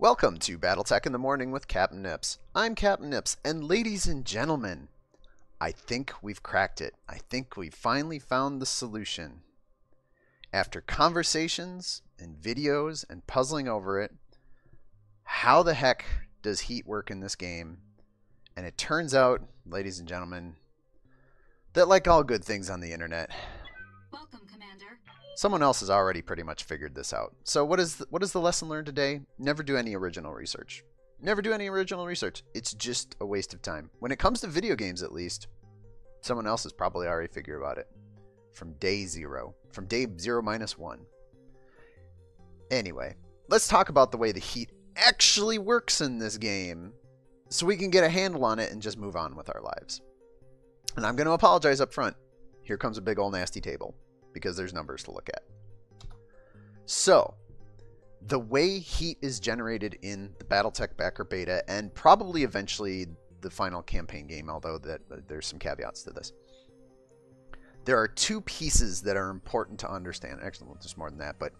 Welcome to BattleTech in the Morning with Captain Nips. I'm Captain Nips, and ladies and gentlemen, I think we've cracked it. I think we finally found the solution. After conversations and videos and puzzling over it, how the heck does heat work in this game? And it turns out, ladies and gentlemen, that like all good things on the internet, Welcome, Commander. someone else has already pretty much figured this out. So what is the lesson learned today? Never do any original research. Never do any original research. It's just a waste of time. When it comes to video games, at least, someone else has probably already figured about it. From day zero. From day 0-1. Anyway, let's talk about the way the heat actually works in this game so we can get a handle on it and just move on with our lives. And I'm going to apologize up front. Here comes a big old nasty table, because there's numbers to look at. So, the way heat is generated in the BattleTech backer beta, and probably eventually the final campaign game, although there's some caveats to this. There are two pieces that are important to understand. Actually, well, there's more than that, but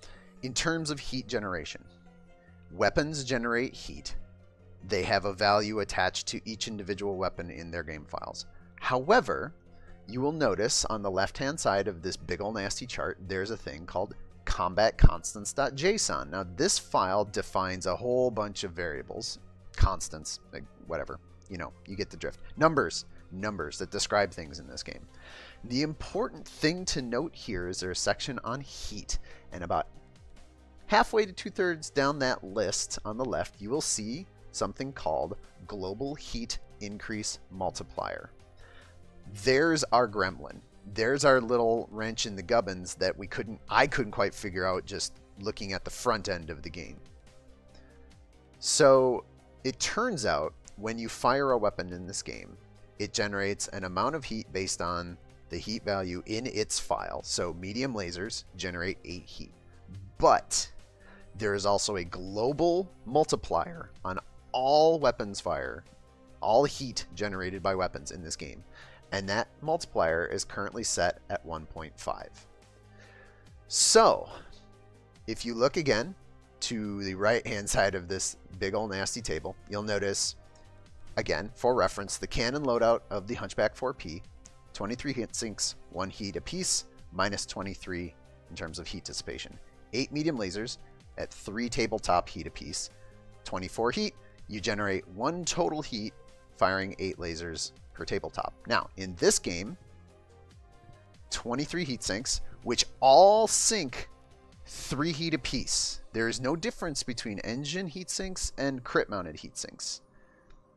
in terms of heat generation, weapons generate heat. They have a value attached to each individual weapon in their game files. However, you will notice on the left-hand side of this big ol' nasty chart, there's a thing called combatconstants.json. Now, this file defines a whole bunch of variables, constants, like whatever. You know, you get the drift. Numbers that describe things in this game. The important thing to note here is there's a section on heat, and about halfway to 2/3 down that list on the left, you will see something called Global Heat Increase Multiplier. There's our gremlin. There's our little wrench in the gubbins that I couldn't quite figure out just looking at the front end of the game. So it turns out when you fire a weapon in this game, it generates an amount of heat based on the heat value in its file. So medium lasers generate 8 heat. But there is also a global multiplier on all weapons fire, all heat generated by weapons in this game. And that multiplier is currently set at 1.5. So, if you look again to the right-hand side of this big ol' nasty table, you'll notice, again, for reference, the cannon loadout of the Hunchback 4P, 23 heat sinks, 1 heat apiece, minus 23 in terms of heat dissipation. 8 medium lasers at 3 tabletop heat apiece, 24 heat. You generate 1 total heat firing 8 lasers per tabletop. Now, in this game, 23 heat sinks, which all sink 3 heat apiece. There is no difference between engine heat sinks and crit mounted heat sinks.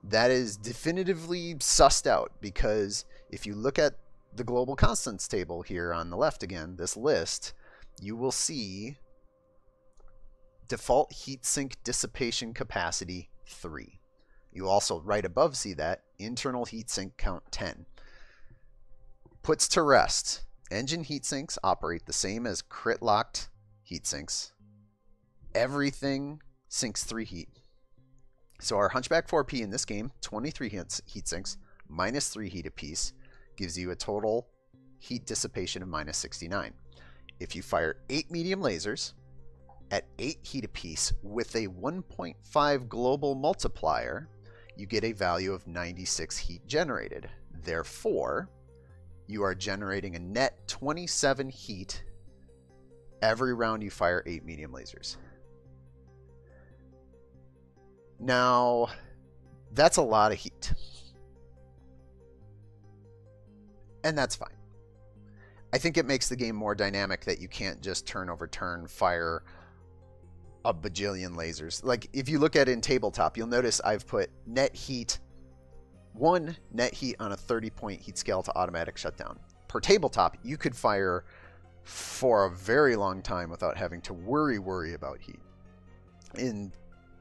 That is definitively sussed out, because if you look at the global constants table here on the left again, this list, you will see default heat sink dissipation capacity 3. You also right above see that internal heat sink count 10. Puts to rest, engine heat sinks operate the same as crit locked heat sinks. Everything sinks 3 heat. So our Hunchback 4P in this game, 23 heat sinks, minus 3 heat apiece, gives you a total heat dissipation of minus 69. If you fire 8 medium lasers at 8 heat apiece with a 1.5 global multiplier, you get a value of 96 heat generated. Therefore, you are generating a net 27 heat every round you fire 8 medium lasers. Now, that's a lot of heat. And that's fine. I think it makes the game more dynamic that you can't just turn over turn, fire a bajillion lasers. Like, if you look at it in tabletop, you'll notice I've put net heat, 1 net heat on a 30-point heat scale to automatic shutdown. Per tabletop, you could fire for a very long time without having to worry about heat. In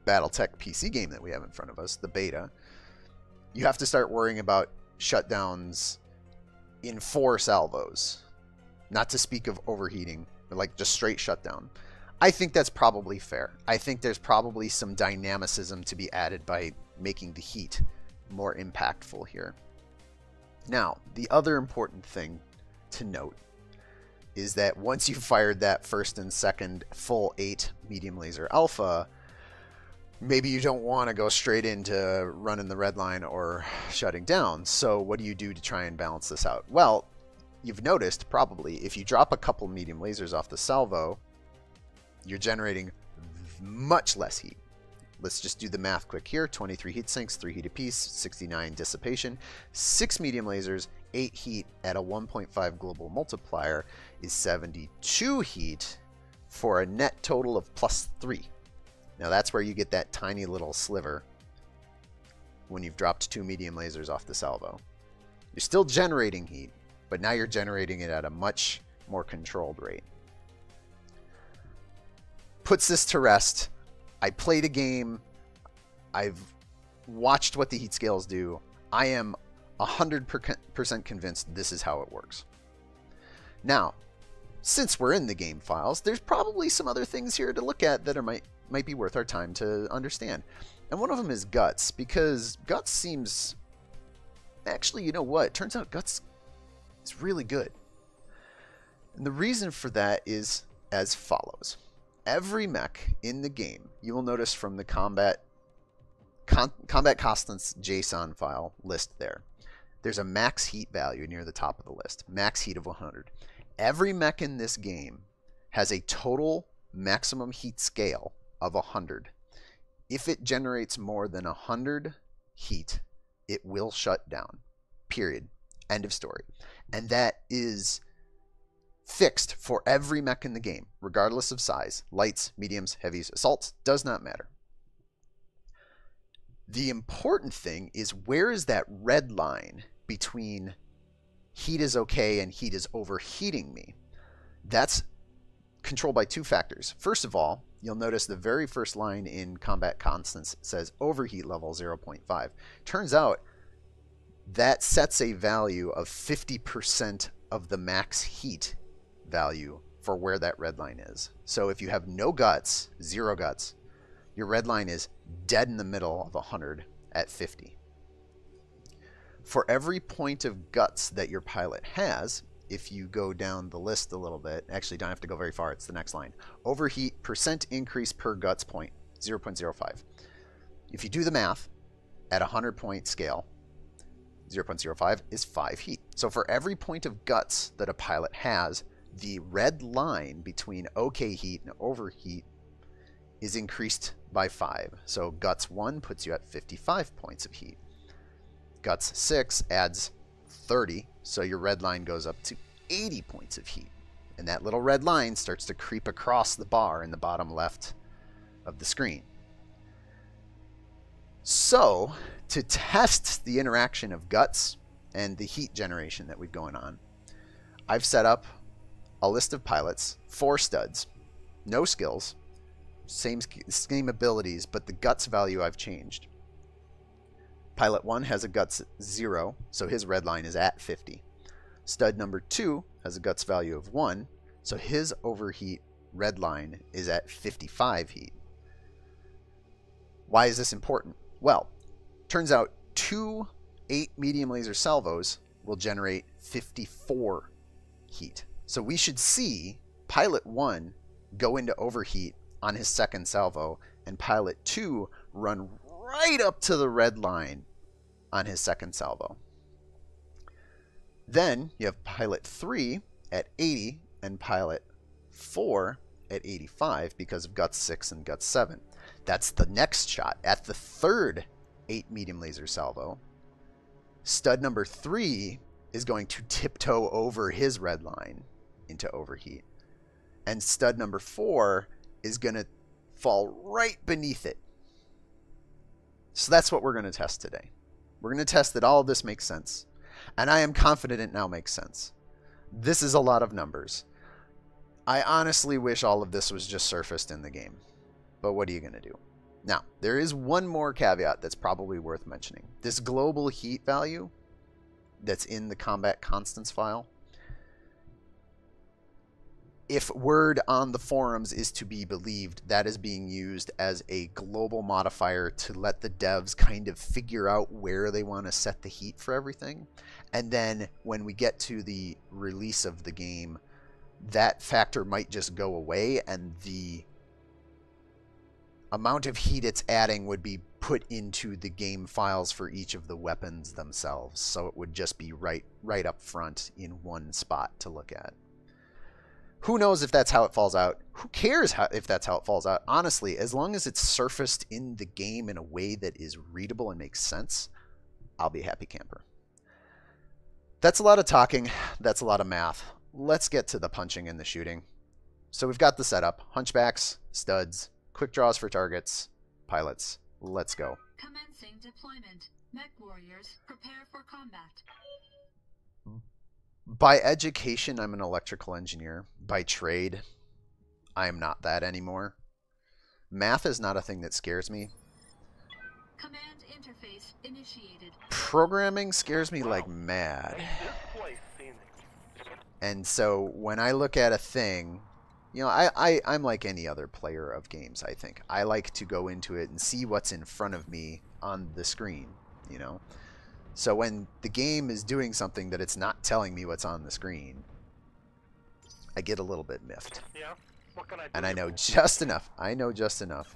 BattleTech PC game that we have in front of us, the beta, you have to start worrying about shutdowns in 4 salvos. Not to speak of overheating, but like just straight shutdown. I think that's probably fair. I think there's probably some dynamicism to be added by making the heat more impactful here. Now, the other important thing to note is that once you've fired that first and second full 8 medium laser alpha, maybe you don't want to go straight into running the red line or shutting down. So what do you do to try and balance this out? Well, you've noticed probably if you drop a couple medium lasers off the salvo, you're generating much less heat. Let's just do the math quick here. 23 heat sinks, 3 heat apiece, 69 dissipation, 6 medium lasers, 8 heat at a 1.5 global multiplier is 72 heat for a net total of plus 3. Now that's where you get that tiny little sliver when you've dropped 2 medium lasers off the salvo. You're still generating heat, but now you're generating it at a much more controlled rate. Puts this to rest. I played a game. I've watched what the heat scales do. I am 100% convinced this is how it works. Now, since we're in the game files, there's probably some other things here to look at that might be worth our time to understand. And one of them is guts, because guts seems... Actually, you know what? Turns out guts is really good. And the reason for that is as follows. Every mech in the game, you will notice from the combat constants JSON file list there's a max heat value near the top of the list. Max heat of 100. Every mech in this game has a total maximum heat scale of 100. If it generates more than 100 heat, it will shut down. Period. End of story. And that is fixed for every mech in the game, regardless of size. Lights, mediums, heavies, assaults, does not matter. The important thing is, where is that red line between heat is okay and heat is overheating me? That's controlled by 2 factors. First of all, you'll notice the very first line in combat constants says overheat level 0.5. Turns out that sets a value of 50% of the max heat value for where that red line is. So if you have no guts, 0 guts, your red line is dead in the middle of 100 at 50. For every point of guts that your pilot has, if you go down the list a little bit, actually don't have to go very far, it's the next line. Overheat percent increase per guts point, 0.05. If you do the math, at a 100 point scale, 0.05 is 5 heat. So for every point of guts that a pilot has, the red line between okay heat and overheat is increased by 5. So guts 1 puts you at 55 points of heat. Guts 6 adds 30, so your red line goes up to 80 points of heat. And that little red line starts to creep across the bar in the bottom left of the screen. So, to test the interaction of guts and the heat generation that we've going on, I've set up a list of pilots, 4 studs, no skills, same abilities, but the guts value I've changed. Pilot 1 has a guts 0, so his red line is at 50. Stud number 2 has a guts value of 1, so his overheat red line is at 55 heat. Why is this important? Well, turns out 2 8 medium laser salvos will generate 54 heat. So we should see Pilot 1 go into overheat on his second salvo, and Pilot 2 run right up to the red line on his second salvo. Then you have Pilot 3 at 80 and Pilot 4 at 85 because of Guts 6 and Guts 7. That's the next shot. At the third 8 medium laser salvo, stud number 3 is going to tiptoe over his red line into overheat. And stud number 4 is going to fall right beneath it. So that's what we're going to test today. We're going to test that all of this makes sense. And I am confident it now makes sense. This is a lot of numbers. I honestly wish all of this was just surfaced in the game. But what are you going to do? Now, there is one more caveat that's probably worth mentioning. This global heat value that's in the combat constants file, if word on the forums is to be believed, that is being used as a global modifier to let the devs kind of figure out where they want to set the heat for everything. And then when we get to the release of the game, that factor might just go away and the amount of heat it's adding would be put into the game files for each of the weapons themselves. So it would just be right up front in one spot to look at. Who knows if that's how it falls out? Who cares if that's how it falls out? Honestly, as long as it's surfaced in the game in a way that is readable and makes sense, I'll be a happy camper. That's a lot of talking. That's a lot of math. Let's get to the punching and the shooting. So we've got the setup. Hunchbacks, studs, quick draws for targets, pilots. Let's go. Commencing deployment. Mech warriors, prepare for combat. By education, I'm an electrical engineer. By trade, I am not that anymore. Math is not a thing that scares me. Command interface initiated. Programming scares me like mad. And so when I look at a thing, you know, I'm like any other player of games, I think. I like to go into it and see what's in front of me on the screen, you know. So when the game is doing something that it's not telling me what's on the screen, I get a little bit miffed. Yeah. What can I do? And I know just enough. I know just enough.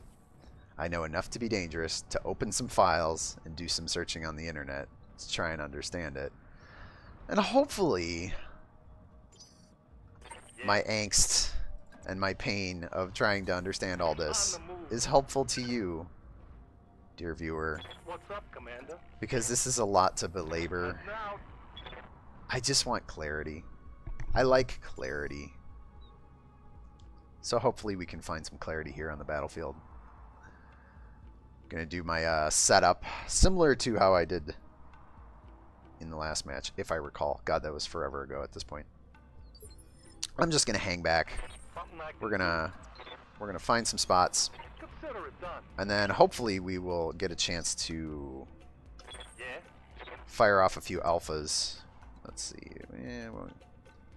I know enough to be dangerous to open some files and do some searching on the internet to try and understand it. And hopefully my angst and my pain of trying to understand all this is helpful to you, dear viewer. What's up, Commander? Because this is a lot to belabor. I just want clarity. I like clarity. So hopefully we can find some clarity here on the battlefield. Gonna do my setup similar to how I did in the last match, if I recall. God, that was forever ago at this point. I'm just gonna hang back. We're gonna find some spots, and then hopefully we will get a chance to fire off a few alphas. Let's see. Well,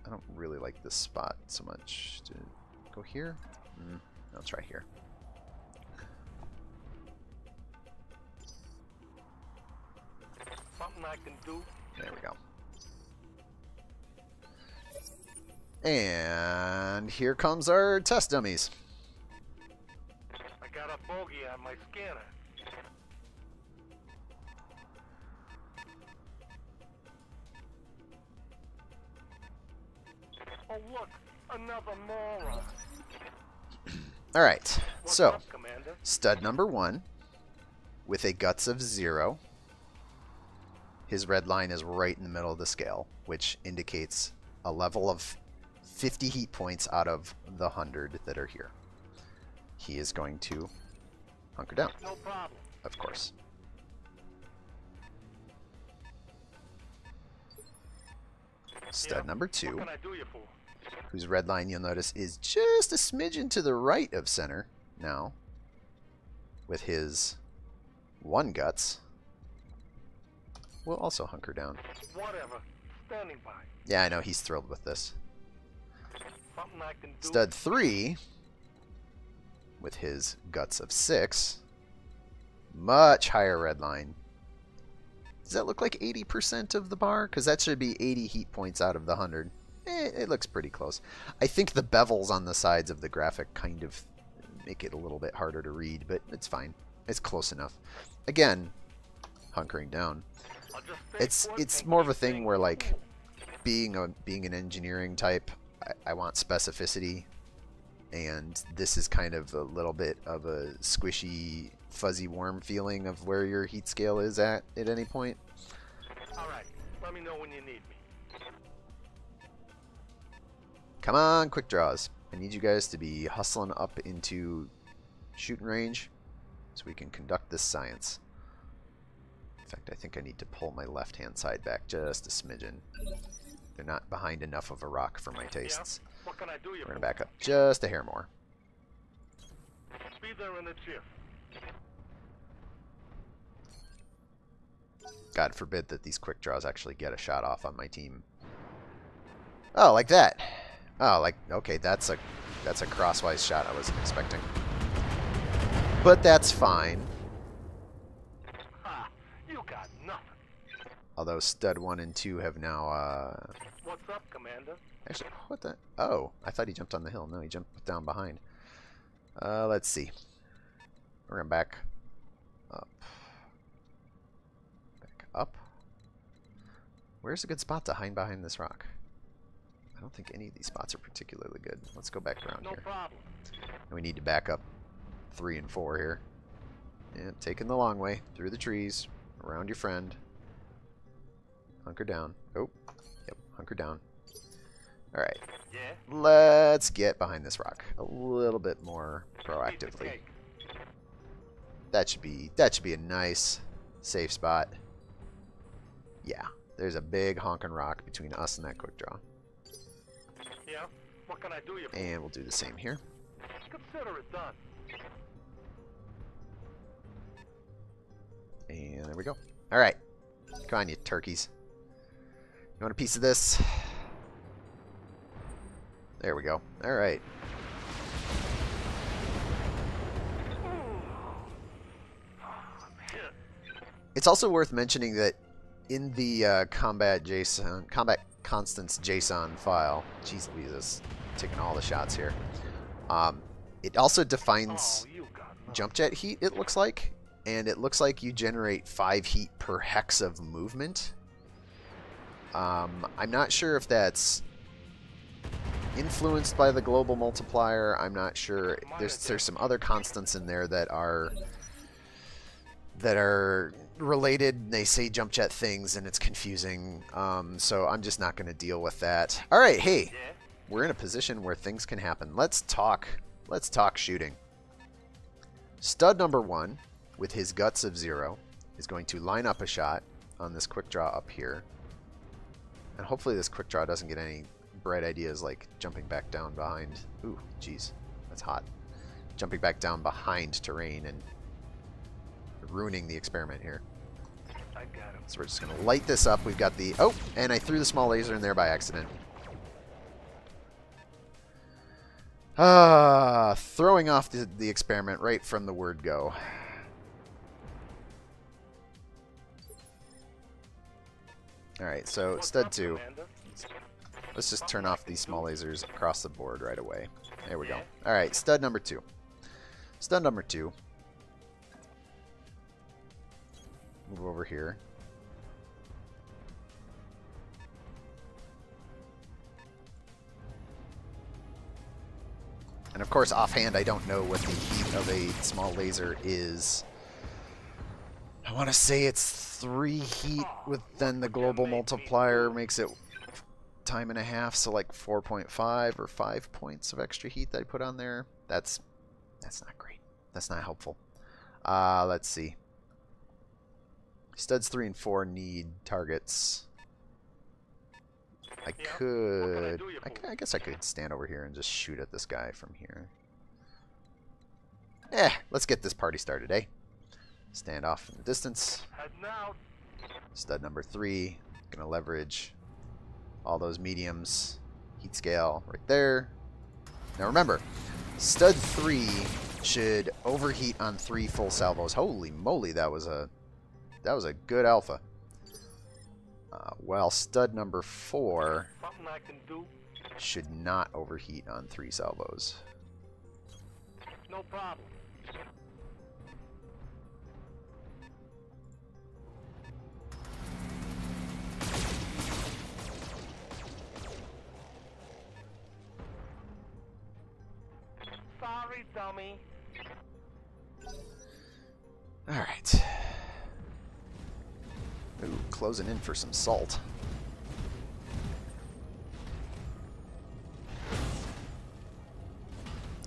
I don't really like this spot so much. To go here? I'll try here. Something I can do. There we go. And here comes our test dummies. I got a bogey on my scanner. Oh look, another moron. Alright, so What's up, Commander? stud number 1 with a guts of 0. His red line is right in the middle of the scale, which indicates a level of 50 heat points out of the 100 that are here. He is going to hunker down, No problem. of course. Stud number 2, What can I do you for? whose red line you'll notice is just a smidgen to the right of center now, with his 1 guts, will also hunker down. Whatever. Standing by. Yeah, I know, he's thrilled with this. Something I can do. Stud 3, with his guts of 6, much higher red line. Does that look like 80% of the bar? Because that should be 80 heat points out of the 100. It looks pretty close. I think the bevels on the sides of the graphic kind of make it a little bit harder to read, but it's fine. It's close enough. Again, hunkering down. I'll just stay put It's and more of a keep thing things where, like, cool. being an engineering type, I want specificity, and this is kind of a little bit of a squishy, fuzzy, warm feeling of where your heat scale is at any point. All right. Let me know when you need me. Come on, quick draws. I need you guys to be hustling up into shooting range so we can conduct this science. In fact, I think I need to pull my left-hand side back just a smidgen. They're not behind enough of a rock for my tastes. Yeah? What can I do you We're going to for? back up just a hair more. Be there in a jiff. God forbid that these quick draws actually get a shot off on my team. Oh, like that. Oh, like, okay, that's a crosswise shot I wasn't expecting. But that's fine. Ha! You got nothing. Although stud 1 and 2 have now, What's up, Commander? actually, what the? Oh, I thought he jumped on the hill. No, he jumped down behind. Let's see. We're going to back up. Back up. Where's a good spot to hide behind this rock? I don't think any of these spots are particularly good. Let's go back around here. And we need to back up 3 and 4 here. And taking the long way through the trees, around your friend. Hunker down. Oh, yep, hunker down. Alright. Let's get behind this rock a little bit more proactively. That should be a nice safe spot. Yeah, there's a big honking rock between us and that quick draw. Yeah. What can I do you for? And we'll do the same here. Consider it done. And there we go. Alright. Come on, you turkeys. You want a piece of this? There we go. Alright. It's also worth mentioning that in the combat constants JSON file, jeez Louise, taking all the shots here. It also defines jump jet heat, it looks like, and it looks like you generate 5 heat per hex of movement. I'm not sure if that's influenced by the global multiplier. I'm not sure. There's some other constants in there that are related. They say jump jet things and it's confusing. So I'm just not going to deal with that. All right, hey, we're in a position where things can happen. Let's talk shooting. Stud number 1 with his guts of 0 is going to line up a shot on this quick draw up here. And hopefully this quick draw doesn't get any bright ideas like jumping back down behind. Ooh, jeez, that's hot. Jumping back down behind terrain and ruining the experiment here. I got him. So we're just going to light this up. We've got the... Oh, and I threw the small laser in there by accident. Throwing off the experiment right from the word go. Alright, so stud 2. Let's just turn off these small lasers across the board right away. There we go. Alright, stud number 2. Stud number 2. Move over here. And of course, offhand, I don't know what the heat of a small laser is. I want to say it's 3 heat with then the global multiplier makes it time and a half, so like 4.5 or 5 points of extra heat that I put on there. That's not great. That's not helpful. Let's see. Studs 3 and 4 need targets. I guess I could stand over here and just shoot at this guy from here. Let's get this party started, eh? Stand off in the distance. Stud number 3, gonna leverage all those mediums. Heat scale right there. Now remember, stud 3 should overheat on 3 full salvos. Holy moly, that was a good alpha. While stud number 4 should not overheat on 3 salvos. No problem. Sorry, dummy. All right. Ooh, closing in for some salt.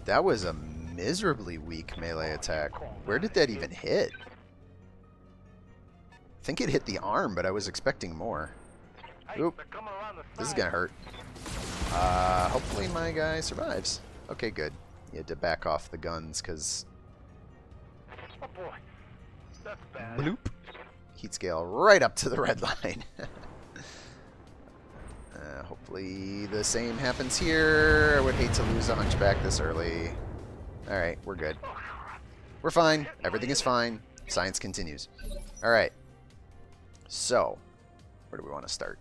That was a miserably weak melee attack. Where did that even hit? I think it hit the arm, but I was expecting more. Oop. This is gonna hurt. Hopefully my guy survives. Okay, good. You had to back off the guns, because... Oh boy. That's bad. Bloop. Heat scale right up to the red line. Hopefully the same happens here. I would hate to lose a hunchback this early. Alright, we're good. We're fine. Everything is fine. Science continues. Alright. So, where do we want to start?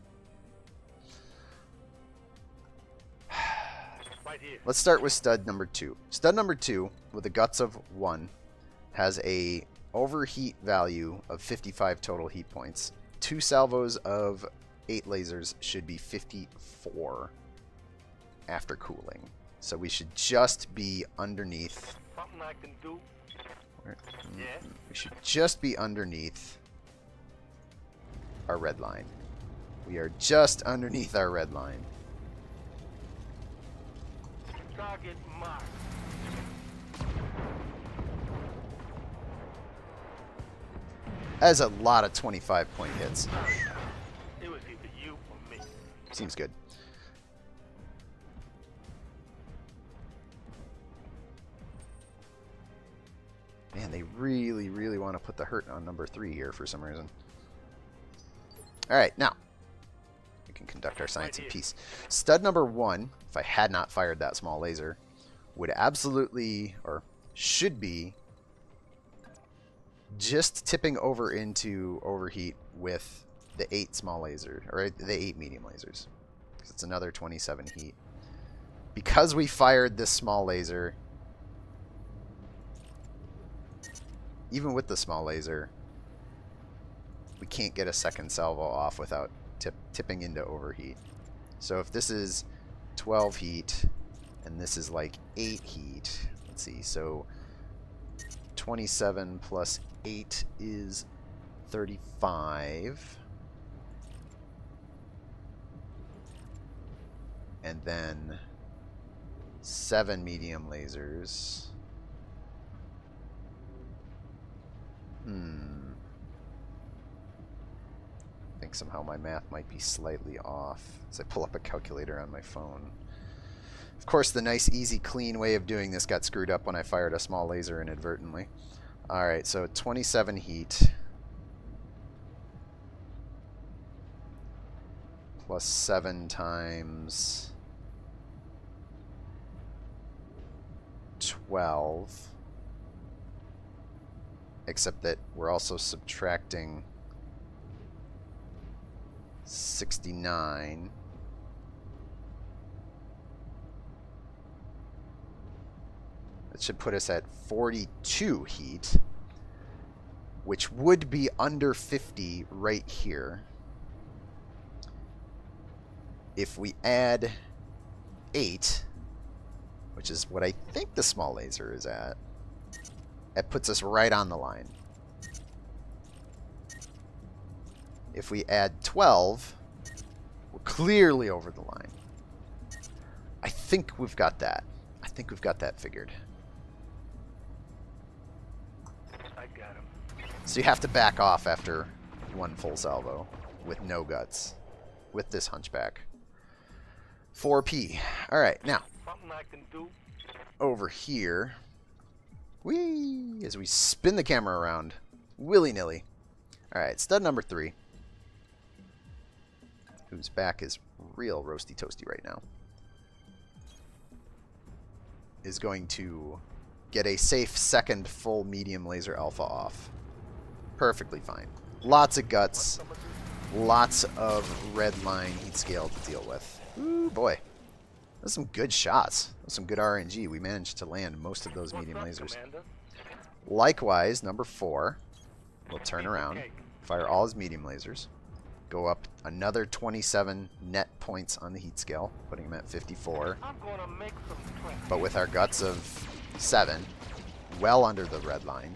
Let's start with stud number 2. Stud number 2, with the guts of 1, has a overheat value of 55 total heat points. 2 salvos of 8 lasers should be 54 after cooling. So we should just be underneath. Something I can do? Yeah. We should just be underneath our red line. We are just underneath our red line. Target marked. That is a lot of 25-point hits. It was either you or me. Seems good. Man, they really, really want to put the hurt on number 3 here for some reason. Alright, now. We can conduct our science in peace. Stud number 1, if I had not fired that small laser, would absolutely, or should be, just tipping over into overheat with the 8 small lasers, or the 8 medium lasers. Because it's another 27 heat. Because we fired this small laser, even with the small laser, we can't get a second salvo off without tipping into overheat. So if this is 12 heat, and this is like 8 heat, let's see, so 27 plus 8 is 35. And then 7 medium lasers. I think somehow my math might be slightly off as I pull up a calculator on my phone. Of course, the nice, easy, clean way of doing this got screwed up when I fired a small laser inadvertently. Alright, so 27 heat. Plus 7 times 12. Except that we're also subtracting 69. That should put us at 42 heat, which would be under 50 right here. If we add 8, which is what I think the small laser is at, that puts us right on the line. If we add 12, we're clearly over the line. I think we've got that. I think we've got that figured. I got him. So you have to back off after 1 full salvo with no guts with this hunchback. 4P. Alright, now Something I can do? over here, whee, as we spin the camera around willy-nilly. Alright, stud number 3, whose back is real roasty toasty right now, is going to get a safe second full medium laser alpha off. Perfectly fine. Lots of guts, lots of red line heat scale to deal with. Ooh boy, those are some good shots. Those are some good RNG. We managed to land most of those medium lasers. Commander? Likewise, number 4 will turn around, fire all his medium lasers, go up another 27 net points on the heat scale, putting him at 54. I'm gonna make some tracks. But with our guts of 7, well under the red line,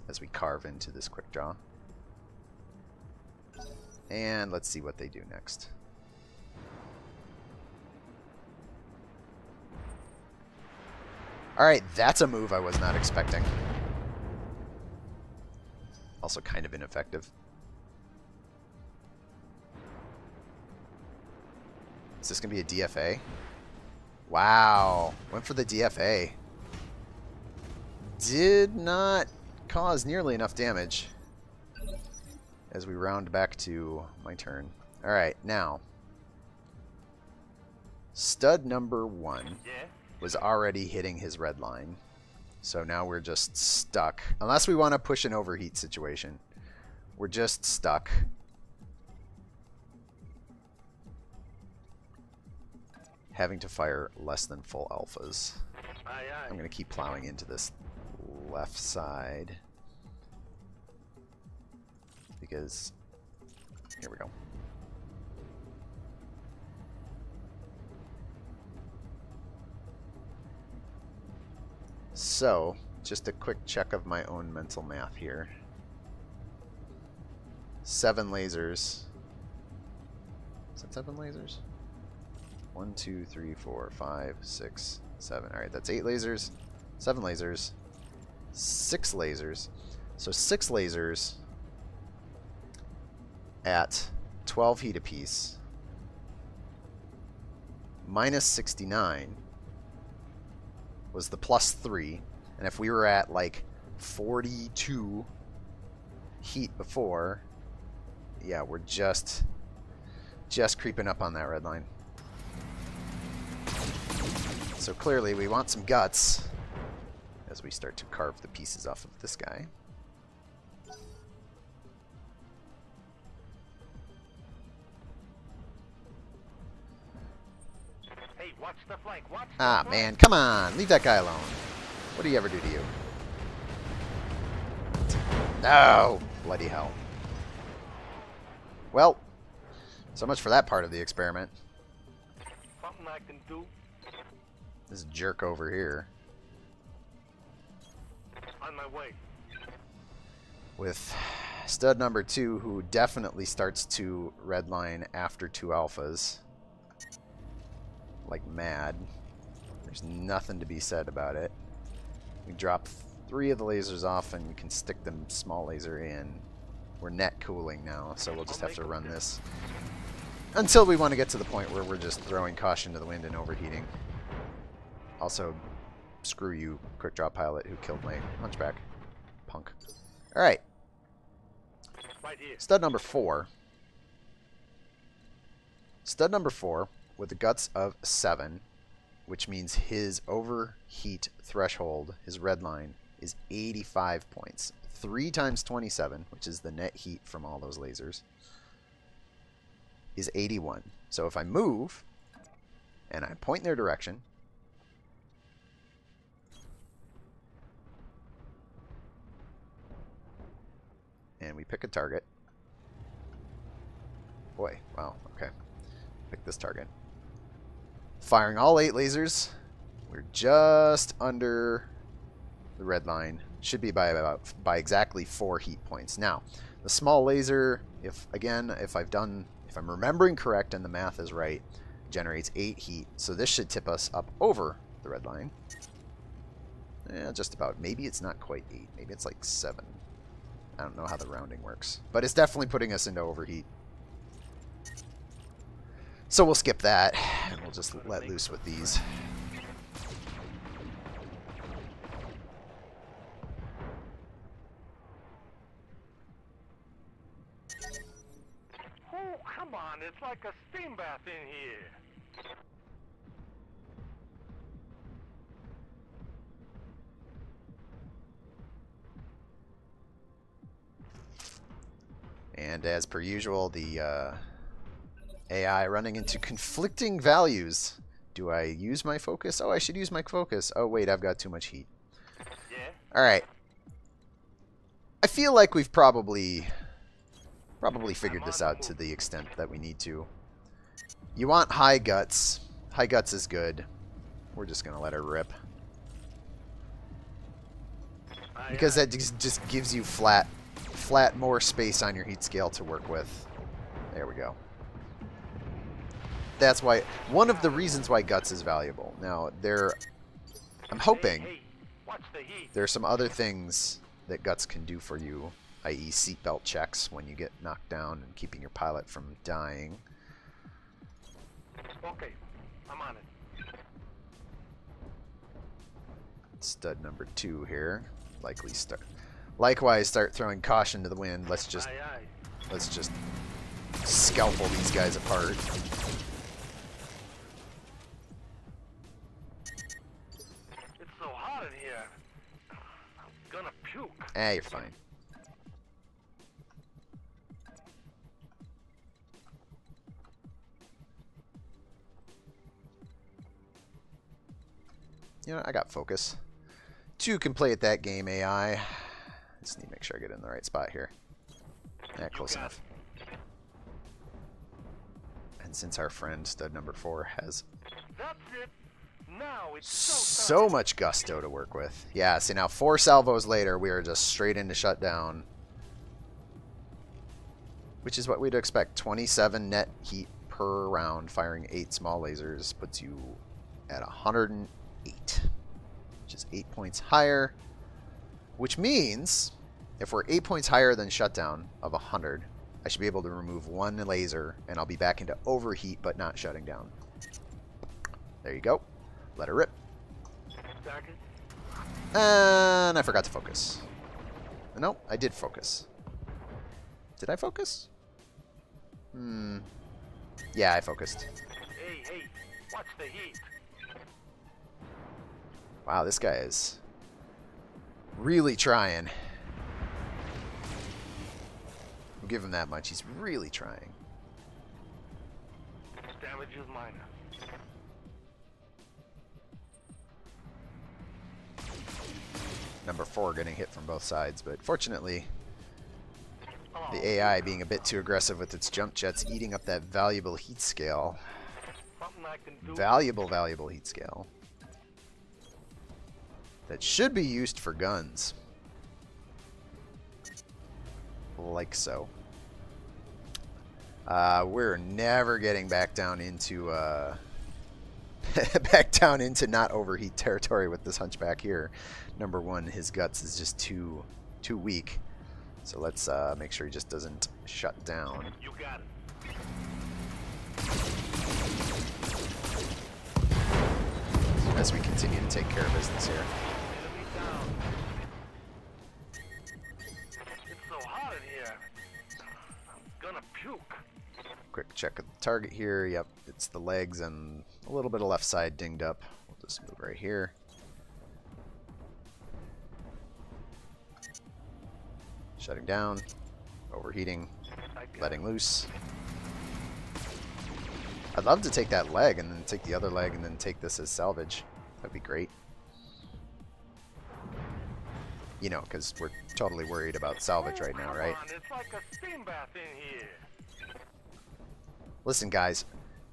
as we carve into this quick draw. And let's see what they do next. Alright, that's a move I was not expecting. Also kind of ineffective. Is this going to be a DFA? Wow. Went for the DFA. Did not cause nearly enough damage. As we round back to my turn. Alright, now. Stud number 1 Yeah? was already hitting his red line. So now we're just stuck. Unless we want to push an overheat situation. We're just stuck. Having to fire less than full alphas. Aye, aye. I'm going to keep plowing into this left side. Because, here we go. So, just a quick check of my own mental math here. 7 lasers. Is that 7 lasers? 1, 2, 3, 4, 5, 6, 7. Alright, that's 8 lasers, 7 lasers, 6 lasers. So 6 lasers at 12 heat apiece minus 69 was the plus 3. And if we were at like 42 heat before, yeah, we're just creeping up on that red line. So clearly we want some guts as we start to carve the pieces off of this guy. Hey, watch the flank. Watch the Ah, flank. man, come on. Leave that guy alone. What did he ever do to you? No! Bloody hell. Well, so much for that part of the experiment. Something I can do. This jerk over here On my way. with stud number 2, who definitely starts to redline after 2 alphas like mad. There's nothing to be said about it. We drop 3 of the lasers off and we can stick the small laser in. We're net cooling now, so we'll just have to run this until we want to get to the point where we're just throwing caution to the wind and overheating. Also, screw you, quick drop pilot, who killed my hunchback. Punk. Alright. Right here. Stud number 4. Stud number 4 with the guts of 7, which means his overheat threshold, his red line, is 85 points. 3 times 27, which is the net heat from all those lasers, is 81. So if I move and I point in their direction, and we pick a target. Boy, wow, okay. Pick this target. Firing all 8 lasers. We're just under the red line. Should be by exactly 4 heat points. Now, the small laser, if I'm remembering correct and the math is right, generates 8 heat. So this should tip us up over the red line. Yeah, just about. Maybe it's not quite 8. Maybe it's like 7. I don't know how the rounding works, but it's definitely putting us into overheat. So we'll skip that, and we'll just let loose with these. Oh, come on. It's like a steam bath in here. And as per usual, the AI running into conflicting values. Do I use my focus? Oh, I should use my focus. Oh, wait, I've got too much heat. Yeah. Alright. I feel like we've probably figured this out to the extent that we need to. You want high guts. High guts is good. We're just going to let her rip. Because that just gives you flat more space on your heat scale to work with. There we go. That's why, one of the reasons why guts is valuable. Now, I'm hoping Hey, watch the heat. there are some other things that guts can do for you, i.e. seatbelt checks when you get knocked down and keeping your pilot from dying. Okay, I'm on it. Stud number 2 here. Likewise, start throwing caution to the wind. Let's just scalpel these guys apart. It's so hot in here. I'm gonna puke. Eh, you're fine. You know, I got focus. 2 can play at that game, AI. Just need to make sure I get in the right spot here. Yeah, close enough. And since our friend stud number 4 has so much gusto to work with. Yeah, see now 4 salvos later, we are just straight into shutdown. Which is what we'd expect. 27 net heat per round. Firing 8 small lasers puts you at 108. Which is 8 points higher. Which means, if we're 8 points higher than shutdown of 100, I should be able to remove 1 laser, and I'll be back into overheat, but not shutting down. There you go. Let her rip. And I forgot to focus. No, I did focus. Did I focus? Yeah, I focused. Hey, watch the heat. Wow, this guy is really trying. I'll give him that much. He's really trying. Damage is minor. Number 4 getting hit from both sides, but fortunately, the AI being a bit too aggressive with its jump jets, eating up that valuable heat scale. Valuable heat scale. That should be used for guns. Like so. We're never getting back down into not overheat territory with this hunchback here. Number 1, his guts is just too weak. So let's make sure he just doesn't shut down. You got it. As we continue to take care of business here. Enemy down. It's so hot in here. I'm gonna puke. Quick check of the target here. Yep, it's the legs and a little bit of left side dinged up. We'll just move right here. Shutting down, overheating, letting loose. I'd love to take that leg and then take the other leg and then take this as salvage. That'd be great. You know, because we're totally worried about salvage right now, right? It's like a steam bath in here. Listen, guys,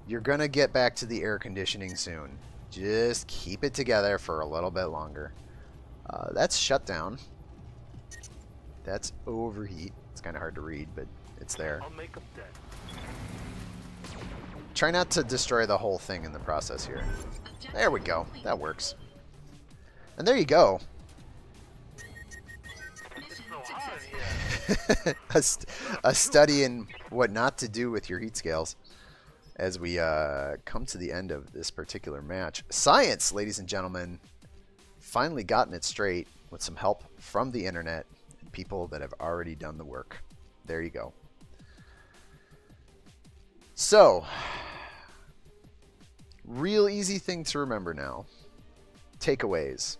you're going to get back to the air conditioning soon. Just keep it together for a little bit longer. That's shutdown. That's overheat. It's kind of hard to read, but it's there. I'll make 'em dead. Try not to destroy the whole thing in the process here. There we go. That works. And there you go. It's so hot in here. a study in what not to do with your heat scales as we come to the end of this particular match. Science, ladies and gentlemen, finally gotten it straight with some help from the internet and people that have already done the work. There you go. So, real easy thing to remember now. Takeaways.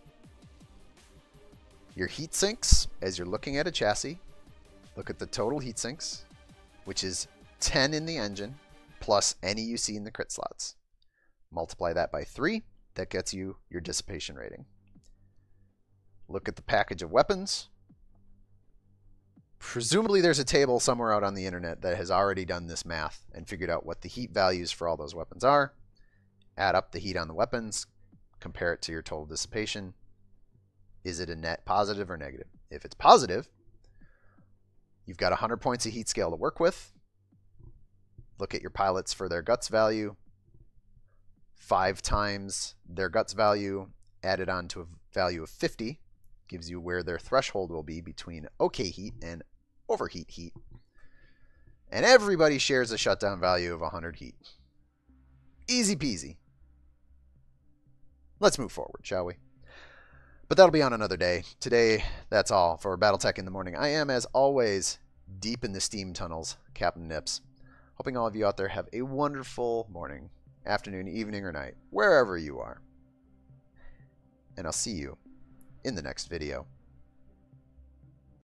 Your heat sinks, as you're looking at a chassis, look at the total heat sinks, which is 10 in the engine, plus any you see in the crit slots. Multiply that by 3, that gets you your dissipation rating. Look at the package of weapons. Presumably there's a table somewhere out on the internet that has already done this math and figured out what the heat values for all those weapons are. Add up the heat on the weapons, compare it to your total dissipation. Is it a net positive or negative? If it's positive, you've got 100 points of heat scale to work with. Look at your pilots for their guts value. 5 times their guts value added on to a value of 50 gives you where their threshold will be between okay heat and overheat heat. And everybody shares a shutdown value of 100 heat. Easy peasy. Let's move forward, shall we? But that'll be on another day. Today, that's all for BattleTech in the Morning. I am, as always, deep in the steam tunnels, Captain Nips. Hoping all of you out there have a wonderful morning, afternoon, evening, or night, wherever you are. And I'll see you in the next video.